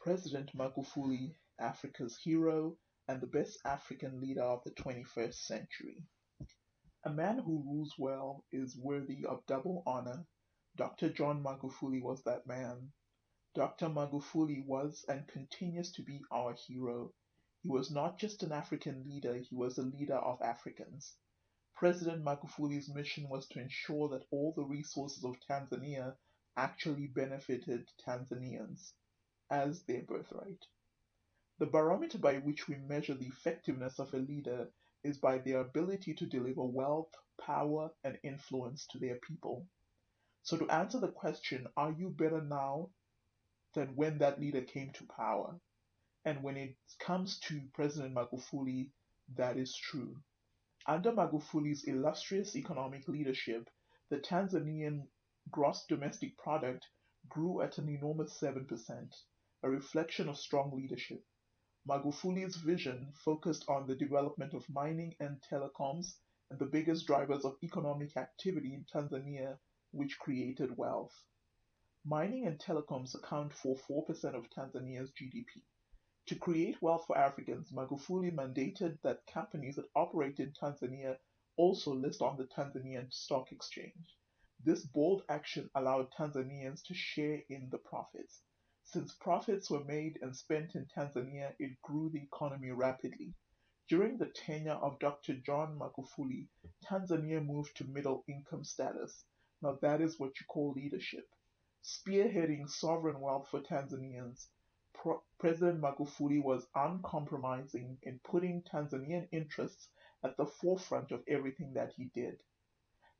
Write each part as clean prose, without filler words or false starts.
President Magufuli, Africa's hero and the best African leader of the 21st century. A man who rules well is worthy of double honor. Dr. John Magufuli was that man. Dr. Magufuli was and continues to be our hero. He was not just an African leader, he was a leader of Africans. President Magufuli's mission was to ensure that all the resources of Tanzania actually benefited Tanzanians as their birthright. The barometer by which we measure the effectiveness of a leader is by their ability to deliver wealth, power, and influence to their people. So, to answer the question, are you better now than when that leader came to power? And when it comes to President Magufuli, that is true. Under Magufuli's illustrious economic leadership, the Tanzanian gross domestic product grew at an enormous 7%, a reflection of strong leadership. Magufuli's vision focused on the development of mining and telecoms, and the biggest drivers of economic activity in Tanzania, which created wealth. Mining and telecoms account for 4% of Tanzania's GDP. To create wealth for Africans, Magufuli mandated that companies that operate in Tanzania also list on the Tanzanian Stock Exchange. This bold action allowed Tanzanians to share in the profits. Since profits were made and spent in Tanzania, it grew the economy rapidly. During the tenure of Dr. John Magufuli, Tanzania moved to middle income status. Now that is what you call leadership. Spearheading sovereign wealth for Tanzanians, President Magufuli was uncompromising in putting Tanzanian interests at the forefront of everything that he did.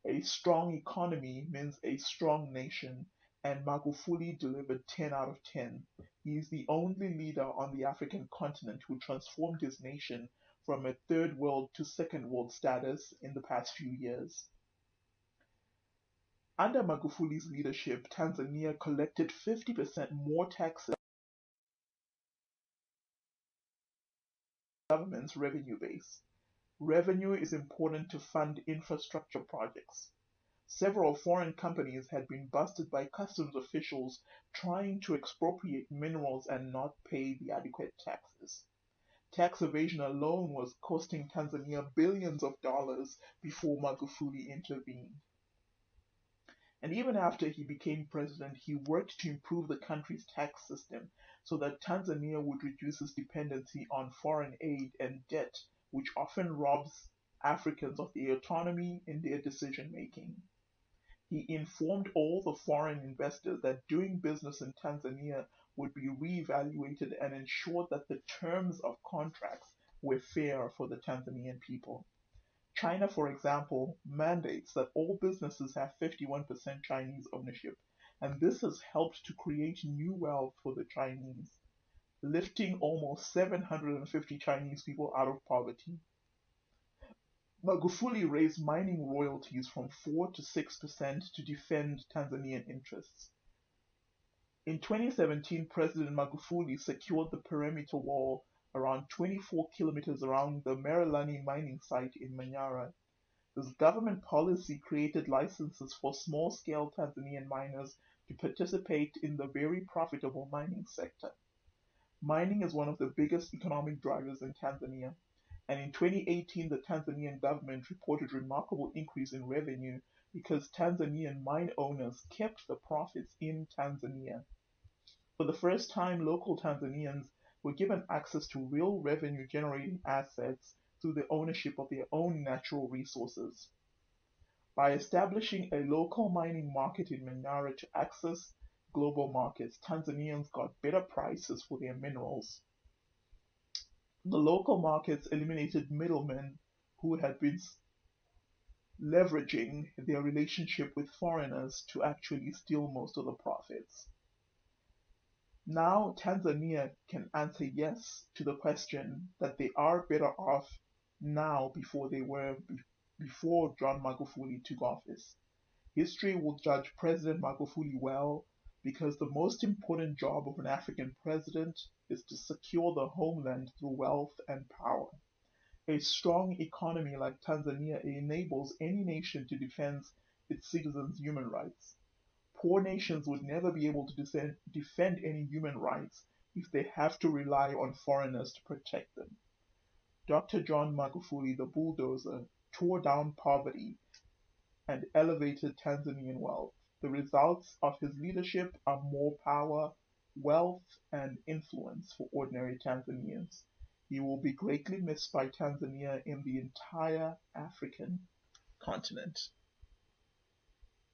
A strong economy means a strong nation, and Magufuli delivered 10 out of 10. He is the only leader on the African continent who transformed his nation from a third world to second world status in the past few years. Under Magufuli's leadership, Tanzania collected 50% more taxes than the government's revenue base. Revenue is important to fund infrastructure projects. Several foreign companies had been busted by customs officials trying to expropriate minerals and not pay the adequate taxes. Tax evasion alone was costing Tanzania billions of dollars before Magufuli intervened. And even after he became president, he worked to improve the country's tax system so that Tanzania would reduce its dependency on foreign aid and debt, which often robs Africans of their autonomy in their decision making. He informed all the foreign investors that doing business in Tanzania would be reevaluated and ensured that the terms of contracts were fair for the Tanzanian people. China, for example, mandates that all businesses have 51% Chinese ownership, and this has helped to create new wealth for the Chinese, lifting almost 750 Chinese people out of poverty. Magufuli raised mining royalties from 4 to 6% to defend Tanzanian interests. In 2017, President Magufuli secured the perimeter wall around 24 kilometers around the Merelani mining site in Manyara. This government policy created licenses for small-scale Tanzanian miners to participate in the very profitable mining sector. Mining is one of the biggest economic drivers in Tanzania, and in 2018 the Tanzanian government reported remarkable increase in revenue because Tanzanian mine owners kept the profits in Tanzania. For the first time, local Tanzanians were given access to real revenue generating assets through the ownership of their own natural resources. By establishing a local mining market in Manyara to access global markets, Tanzanians got better prices for their minerals. The local markets eliminated middlemen who had been leveraging their relationship with foreigners to actually steal most of the profits. Now Tanzania can answer yes to the question that they are better off now before they were before John Magufuli took office. History will judge President Magufuli well because the most important job of an African president is to secure the homeland through wealth and power. A strong economy like Tanzania enables any nation to defend its citizens' human rights. Poor nations would never be able to defend any human rights if they have to rely on foreigners to protect them. Dr. John Magufuli, the bulldozer, tore down poverty and elevated Tanzanian wealth. The results of his leadership are more power, wealth, and influence for ordinary Tanzanians. He will be greatly missed by Tanzania in the entire African continent.